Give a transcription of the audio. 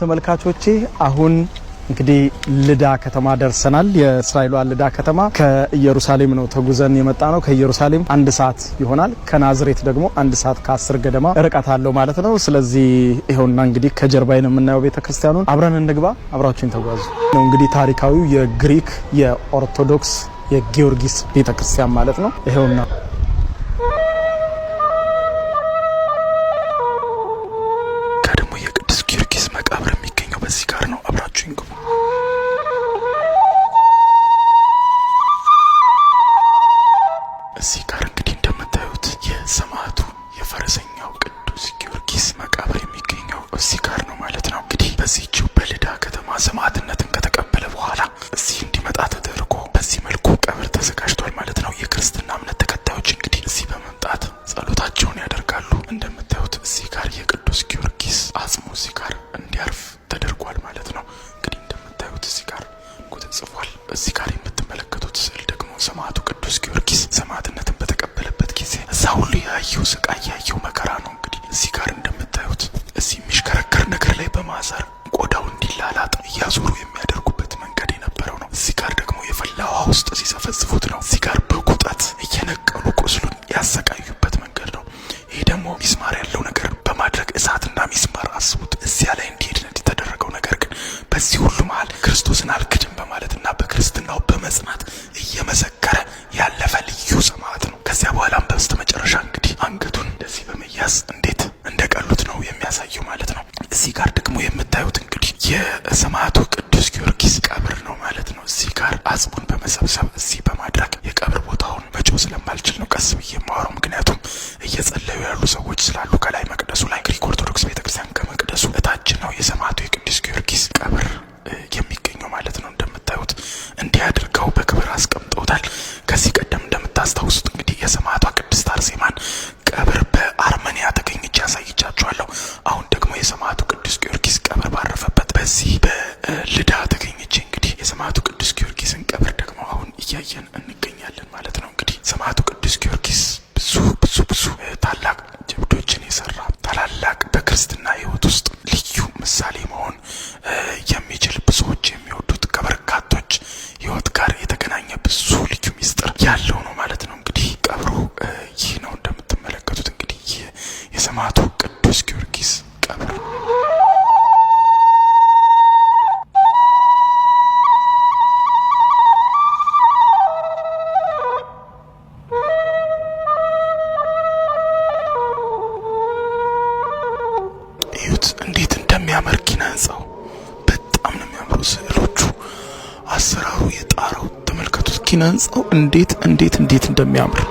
ተመልካቾቼ አሁን እንግዲህ ልዳ ከተማ ደርሰናል። የእስራኤል ልዳ ከተማ ከኢየሩሳሌም ነው ተጉዘን የመጣ ነው። ከኢየሩሳሌም 1 ሰዓት ይሆናል። ከናዝሬት ደግሞ 1 ሰዓት ከ10 ገደማ ርቀት አለው ማለት ነው። ስለዚህ ይሄውና እንግዲህ ከጀርባዬ ነው የምናየው ቤተክርስቲያኑን። አብረን እንግባ፣ አብራችሁን ተጓዙ። ነው እንግዲህ ታሪካዊው የግሪክ የኦርቶዶክስ የጊዮርጊስ ቤተክርስቲያን ማለት ነው። ይሄውና እዚህ ጋር እንግዲህ እንደምታዩት የሰማዕቱ የፈረሰኛው ቅዱስ ጊዮርጊስ መቃብር የሚገኘው እዚህ ጋር ነው ማለት ነው። እንግዲህ በዚህችው በልዳ ከተማ ሰማዕትነትን ከተቀበለ በኋላ እዚህ እንዲመጣ ተደርጎ በዚህ መልኩ ቀብር ተዘጋጅቷል ማለት ነው። የክርስትና እምነት ተከታዮች እንግዲህ እዚህ በመምጣት ጸሎታቸውን ያደርጋሉ። እንደምታዩት እዚህ ጋር የቅዱስ ጊዮርጊስ አጽሙ እዚህ ጋር እንዲያርፍ ተደርጓል ማለት ነው። እንግዲህ እንደምታዩት እዚህ ጋር ተጽፏል። እዚህ ጋር የምትመለከቱት ስዕል ደግሞ ሰማዕቱ ቅዱስ ጊዮርጊስ ሰማዕትነትን በተቀበለበት ጊዜ እዛ ሁሉ ያየው ስቃይ ያየው መከራ ነው። እንግዲህ እዚህ ጋር እንደምታዩት እዚህ የሚሽከረከር ነገር ላይ በማሰር ቆዳው እንዲላላጥ እያዞሩ የሚያደርጉበት መንገድ የነበረው ነው። እዚህ ጋር ደግሞ የፈላ ውሃ ውስጥ ሲሰፈስፉት ነው። እዚህ ጋር በቁጣት እየነቀሉ ቁስሉን ያሰቃዩበት መንገድ ነው። ይሄ ደግሞ ሚስማር ያለው ነገር በማድረግ እሳትና ሚስማር አስቡት እዚያ ላይ እንዲሄድ የተደረገው ነገር ግን በዚህ ሁሉ መሃል ክርስቶስን አልክድም በማለትና በክርስትናው በመጽናት እየመሰከረ ያለፈ ልዩ ሰማዕት ነው። ከዚያ በኋላም በስተመጨረሻ እንግዲህ አንገቱን እንደዚህ በመያዝ እንዴት እንደቀሉት ነው የሚያሳየው ማለት ነው። እዚህ ጋር ደግሞ የምታዩት እንግዲህ የሰማዕቱ ቅዱስ ጊዮርጊስ ቀብር ነው ማለት ነው። እዚህ ጋር አጽሙን በመሰብሰብ እዚህ በማድረግ የቀብር ቦታውን መጮህ ስለማልችል ነው ቀስ ብዬ የማወራው፣ ምክንያቱም እየጸለዩ ያሉ ሰዎች ስላሉ ከላይ መቅደሱ ላይ ግሪክ ኦርቶዶክስ ቤተክርስቲያን ከመቅደሱ እታች ነው የሰማዕቱ የቅዱስ ጊዮርጊስ ቀብር የሚገኘው ማለት ነው። እንደምታዩት እንዲህ አድርገው በክብር አስቀምጠውታል። ከዚህ ቀደም እንደምታስታውሱት እንግዲህ የሰማዕቷ ቅድስት አርሴማን ቀብር በአርመኒያ ተገኝቼ ያሳይቻችኋለሁ። አሁን ደግሞ የሰማዕቱ ቅዱስ ጊዮርጊስ ቀብር ባረፈበት በዚህ በልዳ ተገኝቼ እንግዲህ የሰማዕቱ ቅዱስ ጊዮርጊስን ቀብር ደግሞ አሁን እያየን እንገኛለን ማለት ነው። እንግዲህ ሰማዕቱ ቅዱስ ጊዮርጊስ ብዙ ታላቅ ጀብዶችን የሰራ ታላላቅ በክርስትና ሕይወት ውስጥ ልዩ ምሳሌ መሆን የሚችል ብዙዎች የሚወዱት ከበርካቶች ሕይወት ጋር የተገናኘ ብዙ ልዩ ሚስጥር ያለው ነው ማለት ነው። እንግዲህ ቀብሩ ይህ ነው እንደምትመለከቱት እንግዲህ ይህ የሰማዕቱ ቅዱስ ጊዮርጊስ ቀብር እንዴት እንደሚያምር ኪነ ህንጻው በጣም ነው የሚያምሩ ስዕሎቹ፣ አሰራሩ፣ የጣራው ተመልከቱት። ኪነ ህንጻው እንዴት እንደሚያምር